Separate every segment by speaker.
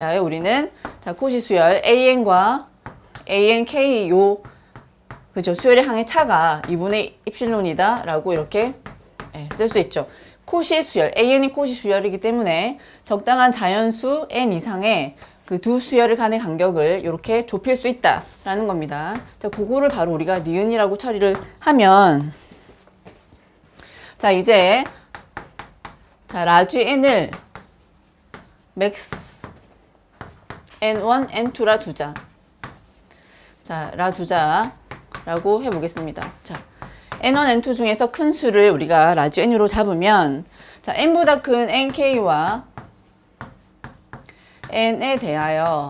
Speaker 1: 우리는 자 코시 수열 AN과 ANK 그죠 수열의 항의 차가 2분의 입실론이다 라고 이렇게 쓸 수 있죠. 코시 수열 AN이 코시 수열이기 때문에 적당한 자연수 N 이상의 그 두 수열의 간의 간격을 이렇게 좁힐 수 있다 라는 겁니다. 자 그거를 바로 우리가 니은이라고 처리를 하면 자 이제 자 라지 N을 맥스 N1, N2라 두자. 자, 라 두자라고 해보겠습니다. 자, N1, N2 중에서 큰 수를 우리가 라지 N으로 잡으면 자, N보다 큰 NK와 N에 대하여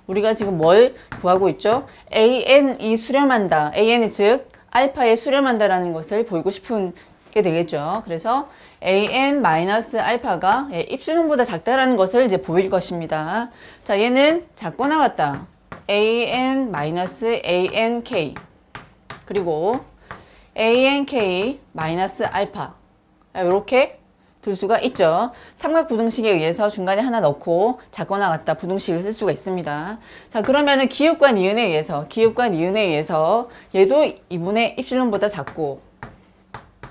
Speaker 1: 우리가 지금 뭘 구하고 있죠? AN이 수렴한다. AN이 즉 알파에 수렴한다라는 것을 보이고 싶은 게 되겠죠. 그래서 AN-알파가 입실론보다 작다라는 것을 이제 보일 것입니다. 자, 얘는 작거나 같다. AN-ANK 그리고 ANK-알파 이렇게 둘 수가 있죠. 삼각부등식에 의해서 중간에 하나 넣고 작거나 같다 부등식을 쓸 수가 있습니다. 자, 그러면은 기읍과 니은에 의해서 얘도 2분의 입실론보다 작고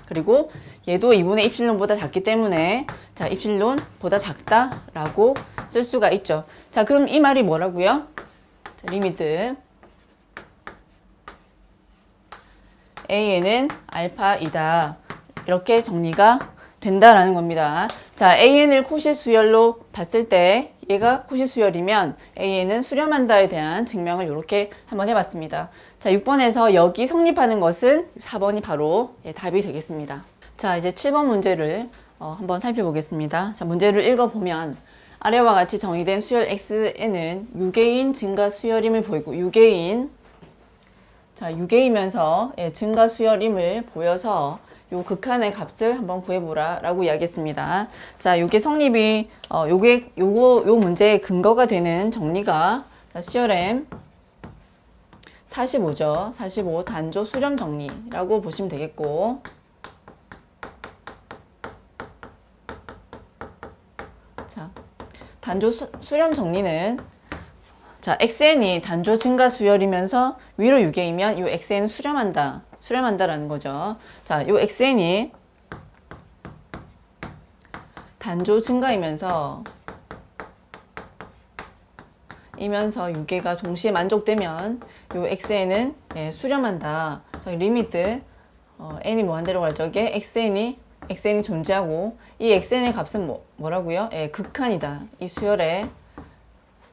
Speaker 1: 그리고 얘도 2분의 입실론보다 작기 때문에 자 입실론보다 작다라고 쓸 수가 있죠. 자 그럼 이 말이 뭐라고요? 자, 리미트 AN은 알파이다 이렇게 정리가 된다라는 겁니다. 자 AN을 코시 수열로 봤을 때 얘가 코시 수열이면 AN은 수렴한다에 대한 증명을 이렇게 한번 해봤습니다. 자 6번에서 여기 성립하는 것은 4번이 바로 답이 되겠습니다. 자 이제 7번 문제를 한번 살펴보겠습니다. 자 문제를 읽어보면 아래와 같이 정의된 수열 xn은 유계인 증가 수열임을 보이고 유계이면서 증가 수열임을 보여서 요 극한의 값을 한번 구해보라 라고 이야기했습니다. 자, 요게 성립이, 요 문제의 근거가 되는 정리가, 자, CRM 45죠. 45 단조 수렴 정리라고 보시면 되겠고. 자, 단조 수렴 정리는, 자, xn이 단조 증가 수열이면서 위로 유계이면 요 xn은 수렴한다라는 거죠. 자, 요 xn이 단조 증가이면서 유계가 동시에 만족되면 요 xn은 수렴한다. 자, 리미트 n이 무한대로 갈 적에 xn이 존재하고 이 xn의 값은 뭐라고요? 극한이다. 이 수열의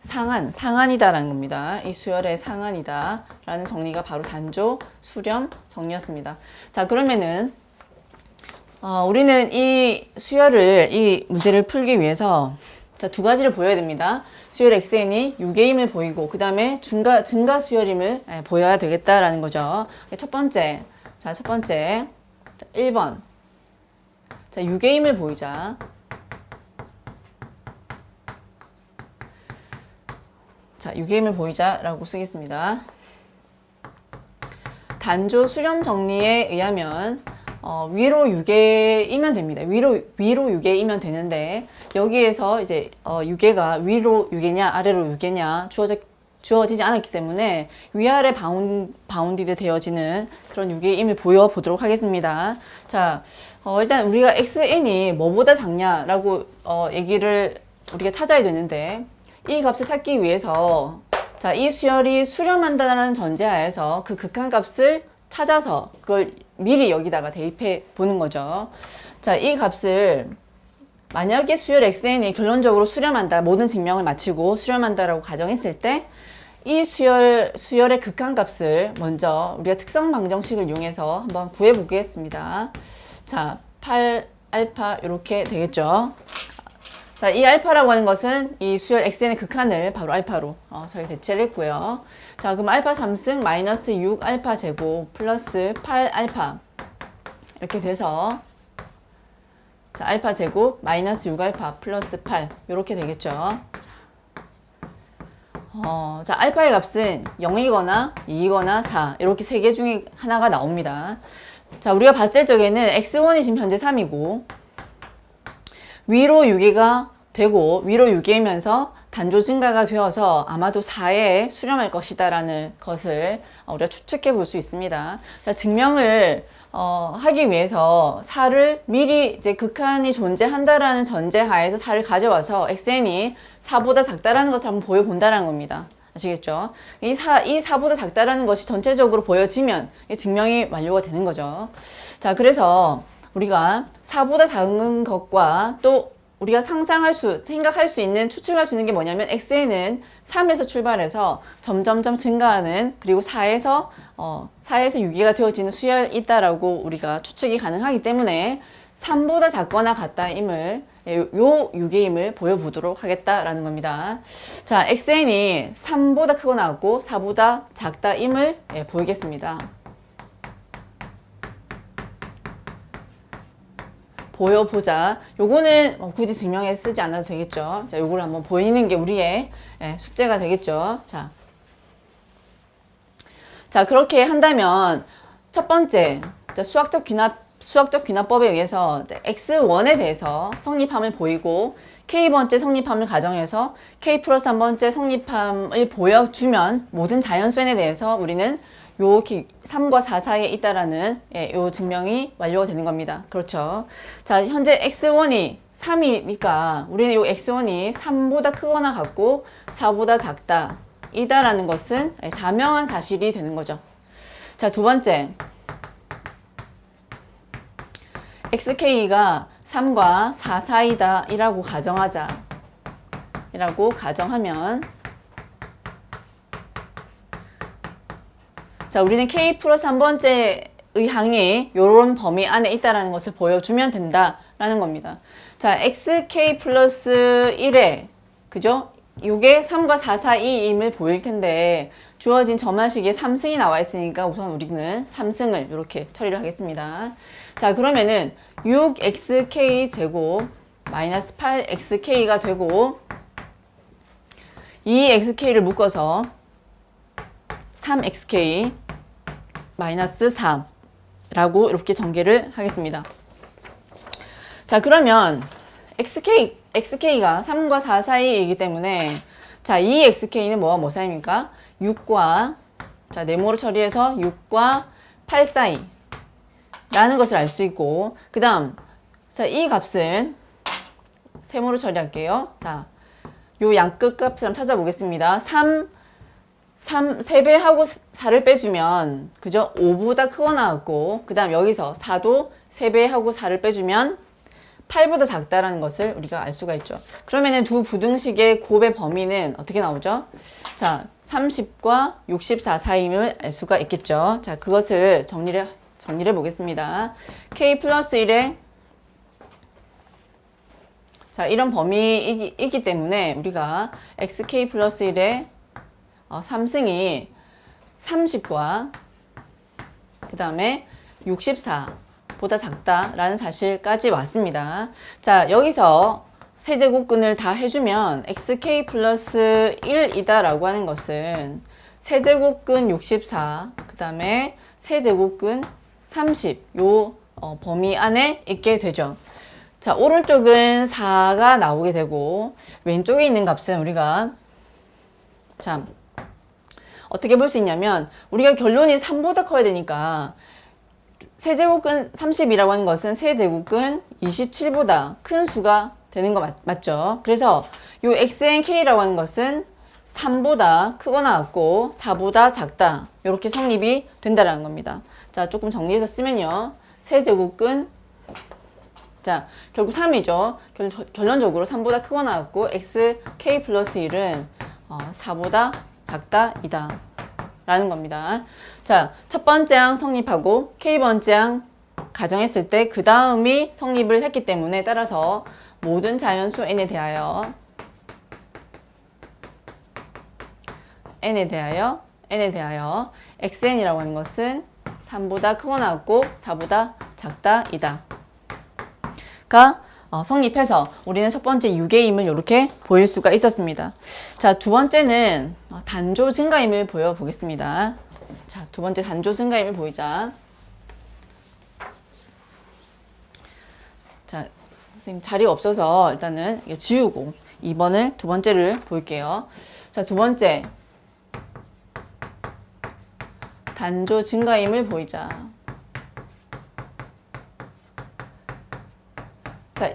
Speaker 1: 상한이다라는 겁니다. 이 수열의 상한이다 라는 정리가 바로 단조 수렴 정리였습니다. 자 그러면은 우리는 이 문제를 풀기 위해서 자, 두 가지를 보여야 됩니다. 수열 xn이 유계임을 보이고 그 다음에 증가 수열임을 보여야 되겠다라는 거죠. 첫 번째 1번 자 유계임을 보이자. 자, 유계임을 보이자라고 쓰겠습니다. 단조 수렴 정리에 의하면 위로 유계이면 됩니다. 위로 유계이면 되는데 여기에서 이제 유계가 위로 유계냐 아래로 유계냐 주어지지 않았기 때문에 위아래 바운디드 되어지는 그런 유계임을 보여보도록 하겠습니다. 자, 일단 우리가 xn이 뭐보다 작냐라고 얘기를 우리가 찾아야 되는데 이 값을 찾기 위해서 자, 이 수열이 수렴한다는 전제하에서 그 극한값을 찾아서 그걸 미리 여기다가 대입해 보는 거죠. 자, 이 값을 만약에 수열 xn이 결론적으로 수렴한다, 모든 증명을 마치고 수렴한다라고 가정했을 때 이 수열의 극한값을 먼저 우리가 특성 방정식을 이용해서 한번 구해 보겠습니다. 자, 8알파 이렇게 되겠죠. 자, 이 알파라고 하는 것은 이 수열 xn의 극한을 바로 알파로 저희 대체를 했고요. 자, 그럼 알파 3승 마이너스 6알파 제곱 플러스 8알파 이렇게 돼서 자, 알파 제곱 마이너스 6알파 플러스 8 이렇게 되겠죠. 자, 알파의 값은 0이거나 2이거나 4 이렇게 세 개 중에 하나가 나옵니다. 자, 우리가 봤을 적에는 x1이 지금 현재 3이고 위로 유계가 되고 위로 유기이면서 단조 증가가 되어서 아마도 4에 수렴할 것이다라는 것을 우리가 추측해 볼 수 있습니다. 자, 증명을 하기 위해서 4를 미리 이제 극한이 존재한다라는 전제하에서 4를 가져와서 xn이 4보다 작다라는 것을 한번 보여본다라는 겁니다. 아시겠죠? 이 4보다 작다라는 것이 전체적으로 보여지면 증명이 완료가 되는 거죠. 자, 그래서 우리가 4보다 작은 것과 또 우리가 생각할 수 있는, 추측할 수 있는 게 뭐냐면 xn은 3에서 출발해서 점점점 증가하는, 그리고 4에서 6이가 되어지는 수열이 있다라고 우리가 추측이 가능하기 때문에 3보다 작거나 같다임을, 요 유기임을 보여보도록 하겠다라는 겁니다. 자, xn이 3보다 크거나 같고 4보다 작다임을 보이겠습니다. 보여보자. 요거는 굳이 증명에 쓰지 않아도 되겠죠. 자, 요거를 한번 보이는 게 우리의 숙제가 되겠죠. 자, 그렇게 한다면 첫 번째, 수학적 귀납법에 의해서 x1에 대해서 성립함을 보이고 k번째 성립함을 가정해서 k 플러스 1번째 성립함을 보여주면 모든 자연수에 대해서 우리는 요 3과 4 사이에 있다라는 요 증명이 완료가 되는 겁니다. 그렇죠. 자, 현재 x1이 3이니까 우리는 요 x1이 3보다 크거나 같고 4보다 작다 이다라는 것은 자명한 사실이 되는 거죠. 자, 두 번째, xk가 3과 4 사이다 이라고 가정하자. 이라고 가정하면, 자, 우리는 k 플러스 1번째 의항이 요런 범위 안에 있다라는 것을 보여주면 된다라는 겁니다. 자, xk 플러스 1에, 그죠? 요게 3과 4 사이임을 보일 텐데 주어진 점화식에 3승이 나와 있으니까 우선 우리는 3승을 이렇게 처리를 하겠습니다. 자, 그러면은 6xk 제곱 마이너스 8xk가 되고 2xk를 묶어서 3xk 마이너스 3라고 이렇게 전개를 하겠습니다. 자, 그러면 xk가 3과 4 사이이기 때문에, 자, 이 xk는 뭐와 뭐 사이입니까? 6과, 자, 네모로 처리해서 6과 8 사이 라는 것을 알 수 있고, 그 다음, 자, 이 값은 세모로 처리할게요. 자, 요 양끝 값을 한번 찾아보겠습니다. 3배하고 4를 빼주면, 그죠? 5보다 크거나 같고, 그 다음 여기서 4도 3배하고 4를 빼주면 8보다 작다라는 것을 우리가 알 수가 있죠. 그러면은 두 부등식의 곱의 범위는 어떻게 나오죠? 자, 30과 64 사이임을 알 수가 있겠죠. 자, 그것을 정리를 보겠습니다. k 플러스 1에, 자, 이런 범위이기 때문에 우리가 xk 플러스 1에 3승이 30과 그 다음에 64보다 작다라는 사실까지 왔습니다. 자, 여기서 세제곱근을 다 해주면 xk 플러스 1이다 라고 하는 것은 세제곱근 64, 그 다음에 세제곱근 30, 요 범위 안에 있게 되죠. 자, 오른쪽은 4가 나오게 되고 왼쪽에 있는 값은 우리가, 자, 어떻게 볼 수 있냐면 우리가 결론이 3보다 커야 되니까 세제곱근 30이라고 하는 것은 세제곱근 27보다 큰 수가 되는 거 맞죠? 그래서 요 xnk라고 하는 것은 3보다 크거나 같고 4보다 작다, 이렇게 성립이 된다라는 겁니다. 자, 조금 정리해서 쓰면요, 세제곱근, 자, 결국 3이죠. 결론적으로 3보다 크거나 같고 xk 플러스 1은 4보다 작다 이다 라는 겁니다. 자, 첫 번째 항 성립하고 k번째 항 가정했을 때 그 다음이 성립을 했기 때문에, 따라서 모든 자연수 n에 대하여 xn이라고 하는 것은 3보다 크거나 같고 4보다 작다 이다 가 성립해서 우리는 첫 번째 유계임을 이렇게 보일 수가 있었습니다. 자, 두 번째는 단조 증가임을 보여보겠습니다. 자, 두 번째 단조 증가임을 보이자. 자, 선생님 자리가 없어서 일단은 이거 지우고 2번을 두 번째를 볼게요. 자, 두 번째. 단조 증가임을 보이자. 자,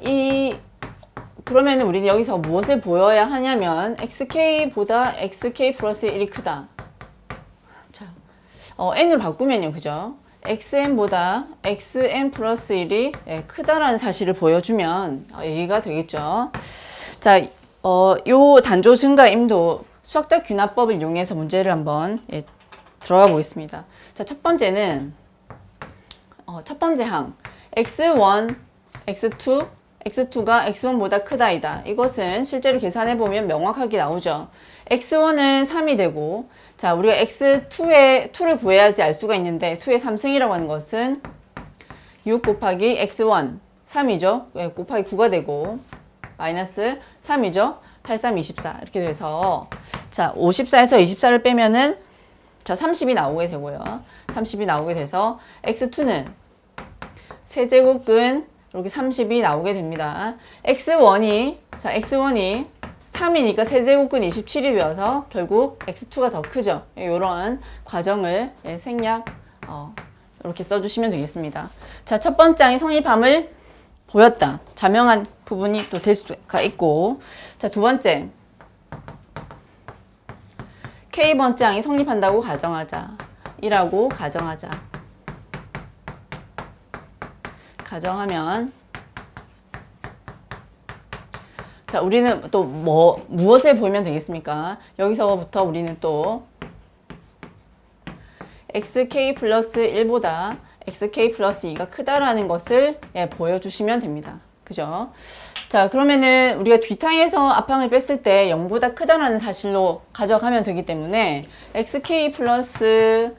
Speaker 1: 그러면 우리는 여기서 무엇을 보여야 하냐면 xk보다 xk 플러스 1이 크다. 자, n을 바꾸면요, 그죠? xn보다 xn 플러스 1이 크다라는 사실을 보여주면 얘기가 되겠죠. 자, 요 단조 증가임도 수학적 귀납법을 이용해서 문제를 한번 들어가 보겠습니다. 자, 첫 번째는 첫 번째 항 x1, x2, x2가 x1보다 크다이다. 이것은 실제로 계산해 보면 명확하게 나오죠. x1은 3이 되고, 자, 우리가 x2의 2를 구해야지 알 수가 있는데 2의 3승이라고 하는 것은 6 곱하기 x1 3이죠. 곱하기 9가 되고 마이너스 3이죠. 8, 3, 24 이렇게 돼서 자, 54에서 24를 빼면은 자, 30이 나오게 되고요. 30이 나오게 돼서 x2는 세제곱근 이렇게 30이 나오게 됩니다. x1이 3이니까 세제곱근 27이 되어서 결국 x2가 더 크죠. 이런 과정을 생략 이렇게 써주시면 되겠습니다. 자, 첫 번째 항이 성립함을 보였다. 자명한 부분이 또 될 수가 있고, 자, 두 번째 K번째 항이 성립한다고 가정하자. 이라고 가정하자. 가정하면 자, 우리는 또 무엇을 보면 되겠습니까? 여기서부터 우리는 또 xk 플러스 1보다 xk 플러스 2가 크다라는 것을 보여주시면 됩니다. 그죠? 자, 그러면은 우리가 뒷항에서 앞항을 뺐을 때 0보다 크다라는 사실로 가져가면 되기 때문에 xk 플러스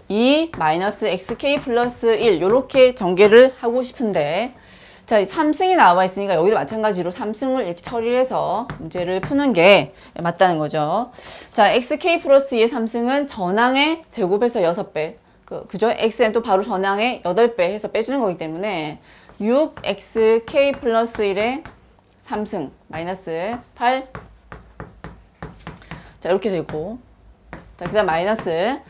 Speaker 1: 2 마이너스 xk 플러스 1 이렇게 전개를 하고 싶은데, 자, 3승이 나와 있으니까 여기도 마찬가지로 3승을 이렇게 처리를 해서 문제를 푸는 게 맞다는 거죠. 자, xk 플러스 2의 3승은 전항의 제곱해서 6배. 그죠? x는 또 바로 전항의 8배 해서 빼주는 거기 때문에 6xk 플러스 1의 3승 마이너스 8. 자, 이렇게 되고. 자, 그 다음 마이너스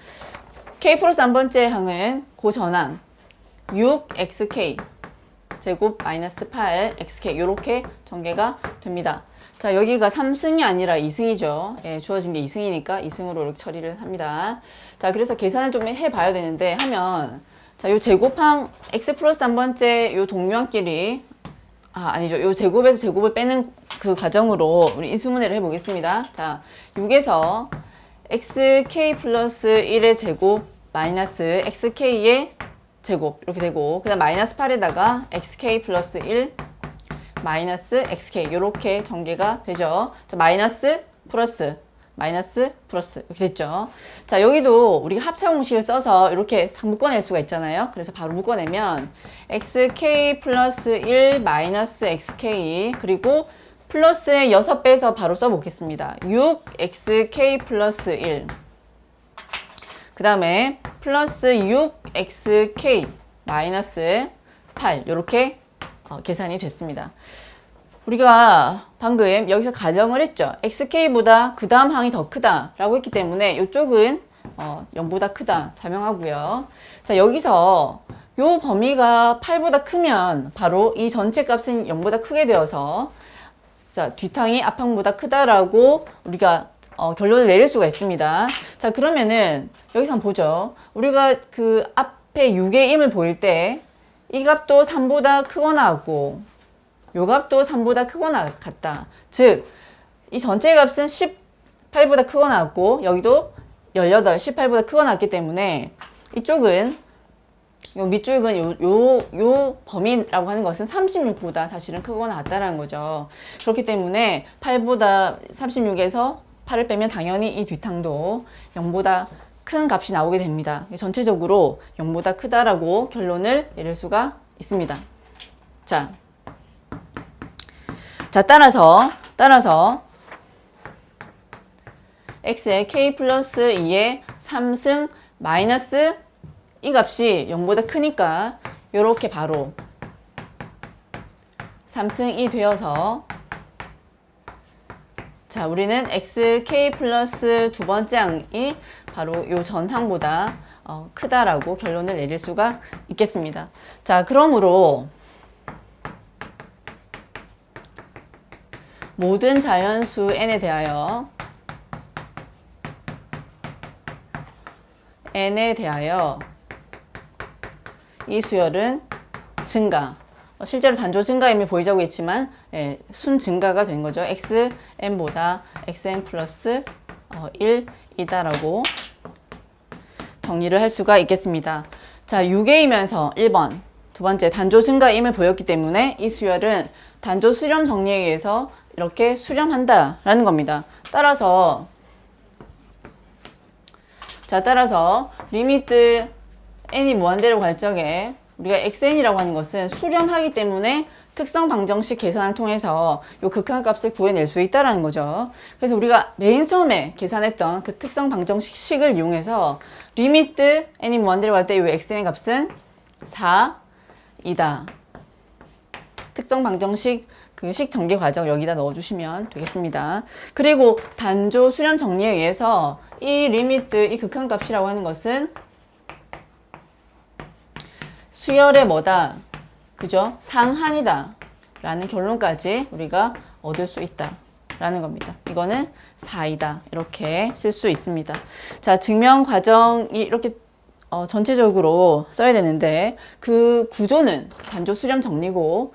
Speaker 1: k 플러스 한 번째 항은 고전항 6xk 제곱 마이너스 8xk 이렇게 전개가 됩니다. 자, 여기가 3승이 아니라 2승이죠. 예, 주어진 게 2승이니까 2승으로 이렇게 처리를 합니다. 자, 그래서 계산을 좀 해봐야 되는데 하면 자, 요 제곱항 x 플러스 한 번째 요 동류항끼리 아니죠. 요 제곱에서 제곱을 빼는 그 과정으로 우리 인수분해를 해보겠습니다. 자, 6에서 xk 플러스 1의 제곱 마이너스 xk의 제곱 이렇게 되고, 그 다음 마이너스 8에다가 xk 플러스 1 마이너스 xk 이렇게 전개가 되죠. 자, 마이너스 플러스 마이너스 플러스 이렇게 됐죠. 자, 여기도 우리가 합차 공식을 써서 이렇게 묶어낼 수가 있잖아요. 그래서 바로 묶어내면 xk 플러스 1 마이너스 xk 그리고 플러스의 6배에서 바로 써보겠습니다. 6xk 플러스 1 그 다음에 플러스 6xk 마이너스 8 이렇게 계산이 됐습니다. 우리가 방금 여기서 가정을 했죠. xk보다 그 다음 항이 더 크다 라고 했기 때문에 이쪽은 0보다 크다 설명하고요. 자, 여기서 요 범위가 8보다 크면 바로 이 전체 값은 0보다 크게 되어서 자, 뒷항이 앞항보다 크다라고 우리가 결론을 내릴 수가 있습니다. 자, 그러면은 여기서 한번 보죠. 우리가 그 앞에 6의 임을 보일 때 이 값도 3보다 크거나 같고 요 값도 3보다 크거나 같다. 즉, 이 전체 값은 18보다 크거나 같고 여기도 18, 18보다 크거나 같기 때문에 이쪽은 요 밑줄은 요 범위라고 하는 것은 36보다 사실은 크거나 같다라는 거죠. 그렇기 때문에 8보다 36에서 8을 빼면 당연히 이 뒷항도 0보다 큰 값이 나오게 됩니다. 전체적으로 0보다 크다라고 결론을 내릴 수가 있습니다. 자, 따라서 x의 k 플러스 2의 3승 마이너스 이 값이 0보다 크니까 이렇게 바로 3승이 되어서 자, 우리는 xk 플러스 두 번째 항이 바로 요 전항보다 크다라고 결론을 내릴 수가 있겠습니다. 자, 그러므로 모든 자연수 n에 대하여 이 수열은 증가. 실제로 단조 증가임이 보이자고 했지만 순 증가가 된 거죠. xn보다 xn 플러스 1이다라고 정리를 할 수가 있겠습니다. 자, 6A이면서 1번 두 번째 단조 증가임을 보였기 때문에 이 수열은 단조 수렴 정리에 의해서 이렇게 수렴한다라는 겁니다. 따라서 리미트 n이 무한대로 갈 적에 우리가 xn이라고 하는 것은 수렴하기 때문에 특성 방정식 계산을 통해서 이 극한값을 구해낼 수 있다는 거죠. 그래서 우리가 맨 처음에 계산했던 그 특성 방정식 식을 이용해서 리미트 n이 무한대로 갈 때 이 xn의 값은 4이다. 특성 방정식 그 식 전개 과정 여기다 넣어주시면 되겠습니다. 그리고 단조 수렴 정리에 의해서 이 리미트, 이 극한값이라고 하는 것은 수열의 뭐다? 그죠? 상한이다. 라는 결론까지 우리가 얻을 수 있다. 라는 겁니다. 이거는 4이다. 이렇게 쓸 수 있습니다. 자, 증명 과정이 이렇게 전체적으로 써야 되는데 그 구조는 단조 수렴 정리고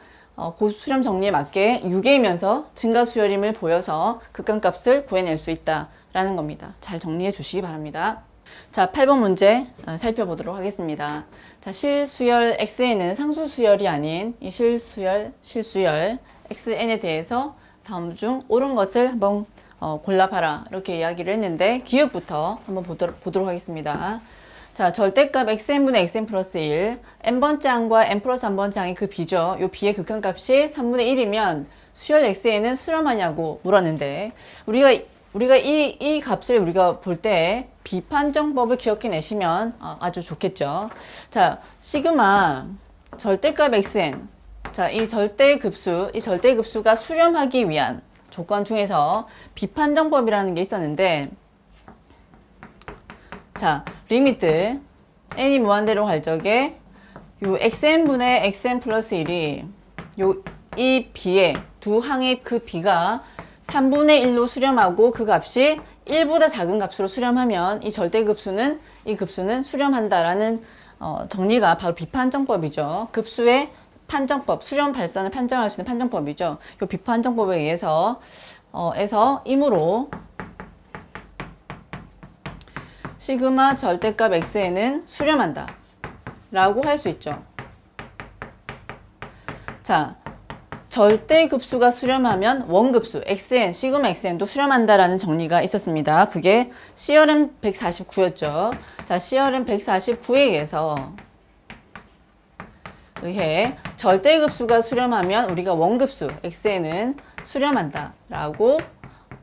Speaker 1: 그 수렴 정리에 맞게 6A이면서 증가 수열임을 보여서 극한값을 구해낼 수 있다. 라는 겁니다. 잘 정리해 주시기 바랍니다. 자, 8번 문제 살펴보도록 하겠습니다. 자, 실수열 xn은 상수수열이 아닌 이 실수열 xn에 대해서 다음 중 옳은 것을 한번 골라봐라 이렇게 이야기를 했는데 기억부터 한번 보도록 하겠습니다. 자, 절대값 xn분의 xn 플러스 1 n번째 항과 n 플러스 1번째 항이 그 b죠. 요 b의 극한값이 3분의 1이면 수열 xn은 수렴하냐고 물었는데 우리가 이 값을 우리가 볼 때 비판정법을 기억해 내시면 아주 좋겠죠. 자, 시그마 절대값 xn. 자, 이 절대급수가 수렴하기 위한 조건 중에서 비판정법이라는 게 있었는데, 자, 리미트 n이 무한대로 갈 적에 요 xn분의 xn 플러스 1이 이 b의 두 항의 그 b가 3분의 1로 수렴하고 그 값이 1보다 작은 값으로 수렴하면 이 절대급수는 이 급수는 수렴한다라는 정리가 바로 비판정법이죠. 급수의 판정법, 수렴 발산을 판정할 수 있는 판정법이죠. 이 비판정법에 의해서 이므로 시그마 절대값 xn은 수렴한다 라고 할 수 있죠. 자, 절대급수가 수렴하면 원급수 xn, 시그마 xn도 수렴한다라는 정리가 있었습니다. 그게 CRM 149였죠. 자, CRM 149에 의해 절대급수가 수렴하면 우리가 원급수 xn은 수렴한다 라고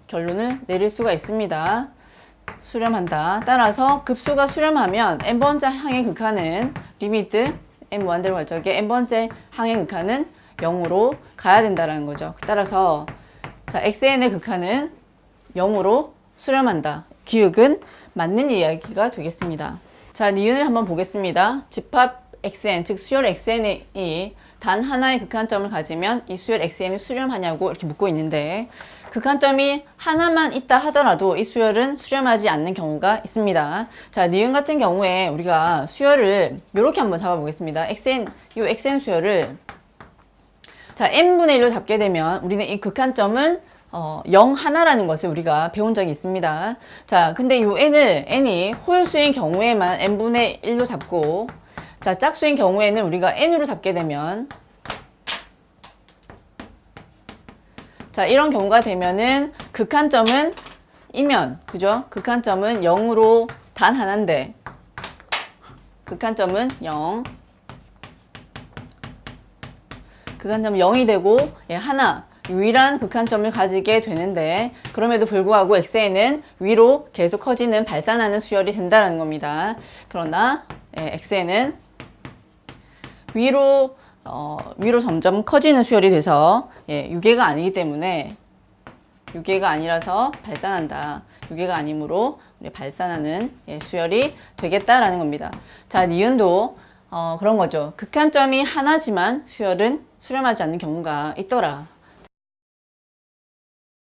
Speaker 1: 결론을 내릴 수가 있습니다. 수렴한다. 따라서 급수가 수렴하면 n번째 항의 극한은 리미트 n 무한대로 갈 적에 n번째 항의 극한은 0으로 가야 된다는 거죠. 따라서 자, xn의 극한은 0으로 수렴한다. 기억은 맞는 이야기가 되겠습니다. 자, 니은을 한번 보겠습니다. 집합 xn, 즉 수열 xn이 단 하나의 극한점을 가지면 이 수열 xn이 수렴하냐고 이렇게 묻고 있는데 극한점이 하나만 있다 하더라도 이 수열은 수렴하지 않는 경우가 있습니다. 자, 니은 같은 경우에 우리가 수열을 이렇게 한번 잡아보겠습니다. 이 xn 수열을 자, n분의 1로 잡게 되면 우리는 이 극한점은 0 하나라는 것을 우리가 배운 적이 있습니다. 자, 근데 이 n이 홀수인 경우에만 n분의 1로 잡고 자, 짝수인 경우에는 우리가 n으로 잡게 되면 자, 이런 경우가 되면은 극한점은 그죠? 극한점은 0으로 단 하나인데 극한점은 0 극한점은 0이 되고 하나 유일한 극한점을 가지게 되는데 그럼에도 불구하고 xn은 위로 계속 커지는 발산하는 수열이 된다는 겁니다. 그러나 xn은 위로 위로 점점 커지는 수열이 돼서 예, 유계가 아니기 때문에 유계가 아니라서 발산한다. 유계가 아니므로 우리 발산하는 예, 수열이 되겠다라는 겁니다. 자, 니은도 그런 거죠. 극한점이 하나지만 수열은 수렴하지 않는 경우가 있더라.